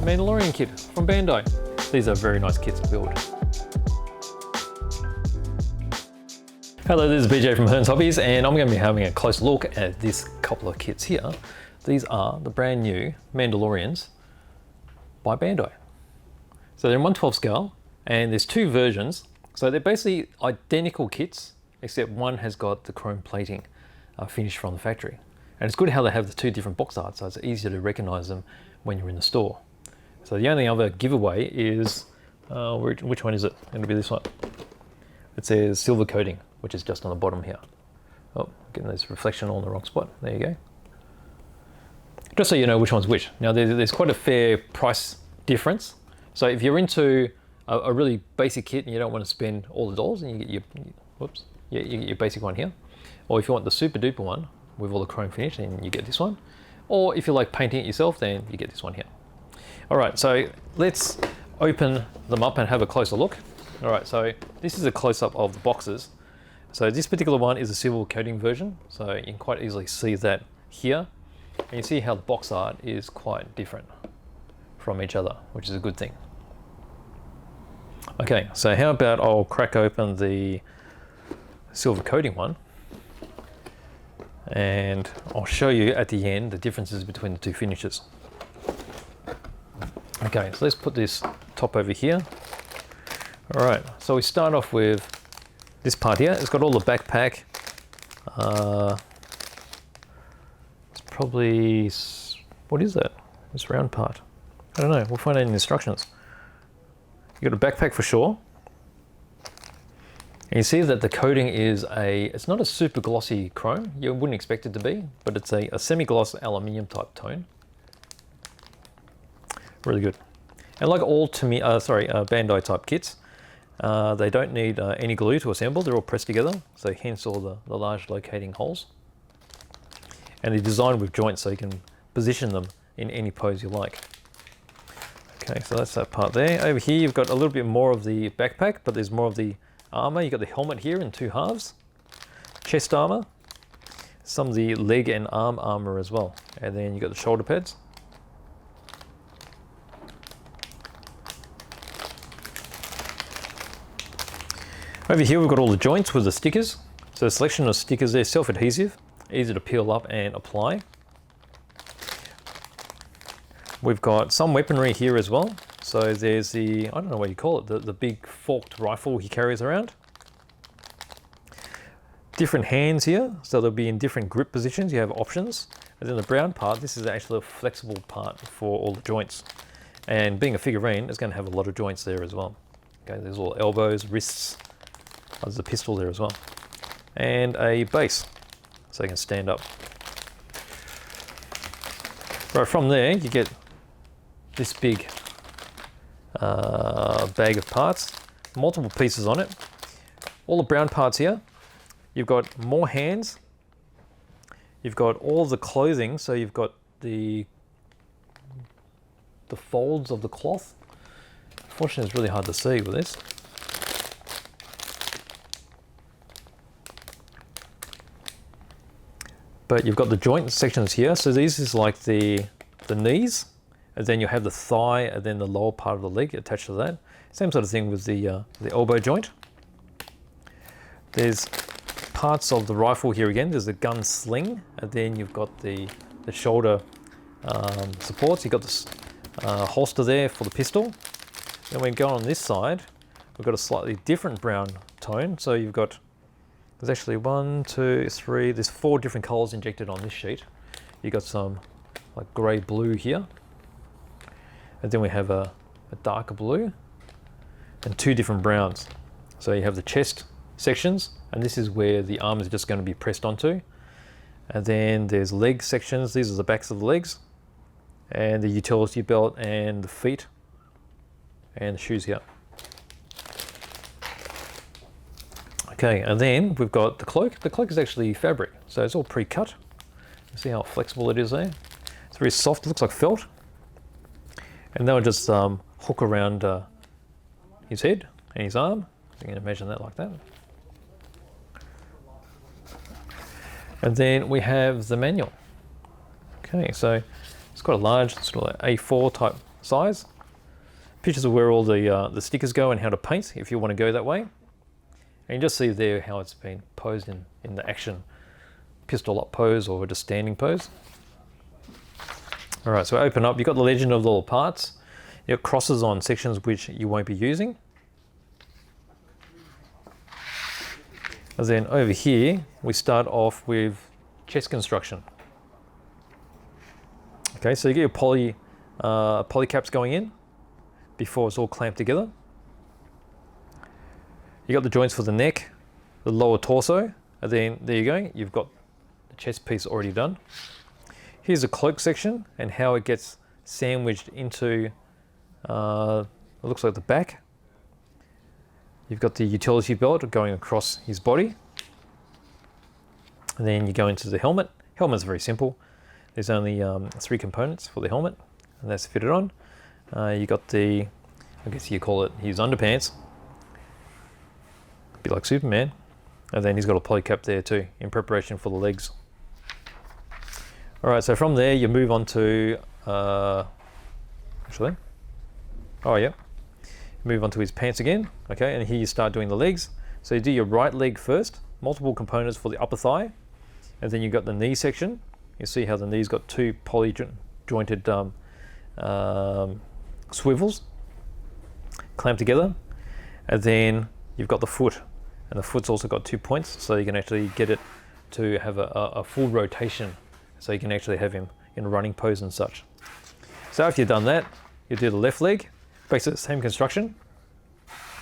Mandalorian kit from Bandai. These are very nice kits to build. Hello, this is BJ from Hearns Hobbies, and I'm going to be having a close look at this couple of kits here. These are the brand new Mandalorians by Bandai. So they're in 1/12 scale, and there's two versions. So they're basically identical kits, except one has got the chrome plating finished from the factory. And it's good how they have the two different box art, so it's easier to recognize them when you're in the store. So the only other giveaway is, which one is it? It'll be this one. It says silver coating, which is just on the bottom here. Oh, getting this reflection on the wrong spot. There you go. Just so you know which one's which. Now there's quite a fair price difference. So if you're into a really basic kit and you don't want to spend all the dollars, and you get you get your basic one here. Or if you want the super duper one with all the chrome finish, then you get this one. Or if you like painting it yourself, then you get this one here. All right, so let's open them up and have a closer look. All right, so this is a close-up of the boxes. So this particular one is a silver coating version, so you can quite easily see that here. And you see how the box art is quite different from each other, which is a good thing. Okay, so how about I'll crack open the silver coating one, and I'll show you at the end the differences between the two finishes. Okay, so let's put this top over here. All right, so we start off with this part here. It's got all the backpack. It's probably, what is that? This round part. I don't know, we'll find out in the instructions. You got a backpack for sure. And you see that the coating is it's not a super glossy chrome. You wouldn't expect it to be, but it's a semi-gloss aluminium type tone. Really good. And like all Bandai type kits, they don't need any glue to assemble. They're all pressed together, so hence all the large locating holes. And they're designed with joints so you can position them in any pose you like. Okay, so that's that part there. Over here you've got a little bit more of the backpack, but there's more of the armor. You've got the helmet here in two halves, chest armor, some of the leg and arm armor as well, and then you've got the shoulder pads. Over here we've got all the joints with the stickers. So a selection of stickers there, self-adhesive, easy to peel up and apply. We've got some weaponry here as well. So there's the, I don't know what you call it, the big forked rifle he carries around. Different hands here, so they'll be in different grip positions. You have options. And then the brown part, this is actually a flexible part for all the joints. And being a figurine, it's going to have a lot of joints there as well. Okay, there's all elbows, wrists. There's a pistol there as well. And a base, so you can stand up. Right, from there, you get this big bag of parts, multiple pieces on it. All the brown parts here. You've got more hands. You've got all the clothing, so you've got the folds of the cloth. Unfortunately, it's really hard to see with this. But you've got the joint sections here. So these is like the knees, and then you have the thigh, and then the lower part of the leg attached to that. Same sort of thing with the elbow joint. There's parts of the rifle here again. There's the gun sling, and then you've got the shoulder supports. You've got this holster there for the pistol. Then we go on this side, we've got a slightly different brown tone. So you've got, there's actually 1, 2, 3, there's 4 different colors injected on this sheet. You've got some like gray blue here. And then we have a darker blue and 2 different browns. So you have the chest sections, and this is where the arm is just going to be pressed onto. And then there's leg sections. These are the backs of the legs, and the utility belt, and the feet, and the shoes here. Okay, and then we've got the cloak. The cloak is actually fabric, so it's all pre-cut. You see how flexible it is there? It's very soft, it looks like felt. And they'll just hook around his head and his arm. You can imagine that like that. And then we have the manual. Okay, so it's got a large, sort of like A4 type size. Pictures of where all the stickers go and how to paint if you want to go that way. And you just see there how it's been posed in the action pistol up pose or just standing pose. All right, so open up, you've got the legend of the little parts. You've got crosses on sections which you won't be using. And then over here, we start off with chest construction. Okay, so you get your poly caps going in before it's all clamped together. You got the joints for the neck, the lower torso, and then there you go, you've got the chest piece already done. Here's the cloak section and how it gets sandwiched into, it looks like the back. You've got the utility belt going across his body. And then you go into the helmet. Helmet's very simple. There's only 3 components for the helmet, and that's fitted on. You got the, I guess you call it his underpants. A bit like Superman. And then he's got a poly cap there too, in preparation for the legs. All right, so from there you move on to, actually, oh yeah, move on to his pants again, okay, and here you start doing the legs. So you do your right leg first, multiple components for the upper thigh, and then you've got the knee section. You see how the knee's got 2 poly jointed swivels clamped together, and then you've got the foot, and the foot's also got 2 points, so you can actually get it to have a full rotation, so you can actually have him in a running pose and such. So after you've done that, you do the left leg, basically the same construction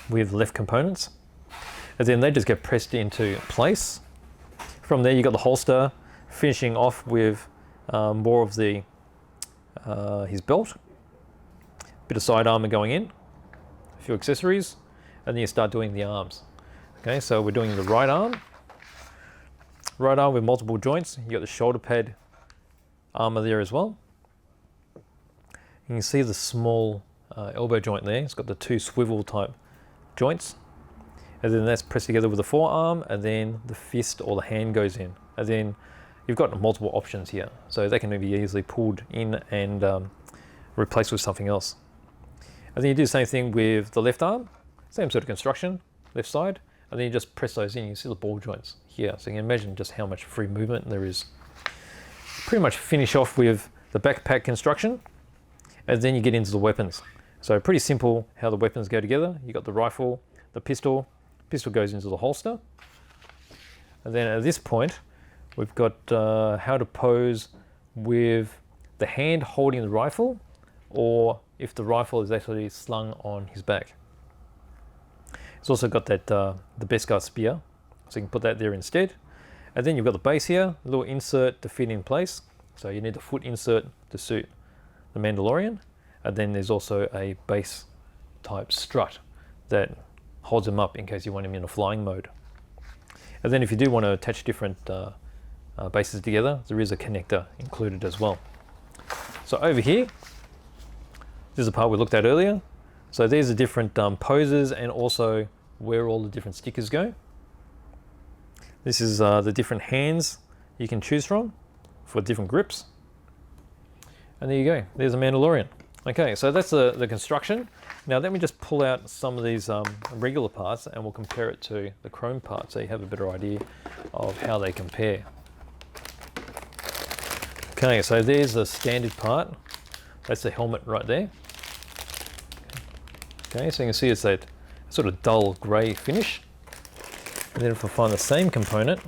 with left components, and then they just get pressed into place. From there you got the holster, finishing off with more of the his belt, bit of side armor going in, a few accessories, and then you start doing the arms. Okay, so we're doing the right arm with multiple joints. You got the shoulder pad armor there as well. You can see the small elbow joint there. It's got the 2 swivel type joints, and then that's pressed together with the forearm, and then the fist or the hand goes in, and then you've got multiple options here, so they can be easily pulled in and replaced with something else. And then you do the same thing with the left arm, same sort of construction, left side, and then you just press those in. You see the ball joints here, so you can imagine just how much free movement there is. Pretty much finish off with the backpack construction, and then you get into the weapons. So pretty simple how the weapons go together. You got the rifle, the pistol goes into the holster, and then at this point we've got how to pose with the hand holding the rifle, or if the rifle is actually slung on his back. It's also got that the BESKAR spear, so you can put that there instead. And then you've got the base here, a little insert to fit in place. So you need the foot insert to suit the Mandalorian. And then there's also a base type strut that holds him up in case you want him in a flying mode. And then if you do want to attach different bases together, there is a connector included as well. So over here, this is the part we looked at earlier. So there's the different poses and also where all the different stickers go. This is the different hands you can choose from for different grips. And there you go, there's a Mandalorian. Okay, so that's the construction. Now let me just pull out some of these regular parts and we'll compare it to the chrome part so you have a better idea of how they compare. Okay, so there's the standard part. That's the helmet right there. Okay, so you can see it's that sort of dull grey finish. And then if I find the same component,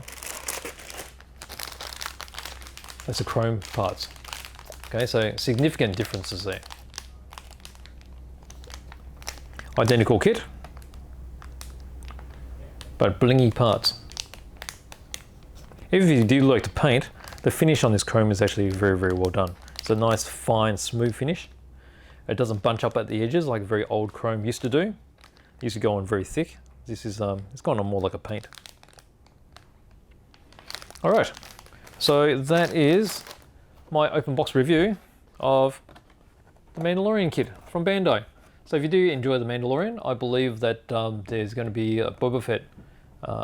that's the chrome parts. Okay, so significant differences there. Identical kit, but blingy parts. If you do like to paint, the finish on this chrome is actually very, very well done. It's a nice, fine, smooth finish. It doesn't bunch up at the edges like very old chrome used to do. It used to go on very thick. This is it's gone on more like a paint. All right, so that is my open box review of the Mandalorian kit from Bandai. So if you do enjoy the Mandalorian, I believe that there's going to be a Boba Fett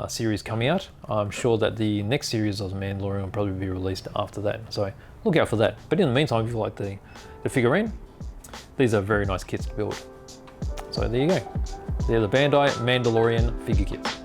series coming out. I'm sure that the next series of the Mandalorian will probably be released after that. So look out for that. But in the meantime, if you like the figurine, These are very nice kits to build. So there you go. They're the Bandai Mandalorian figure kits.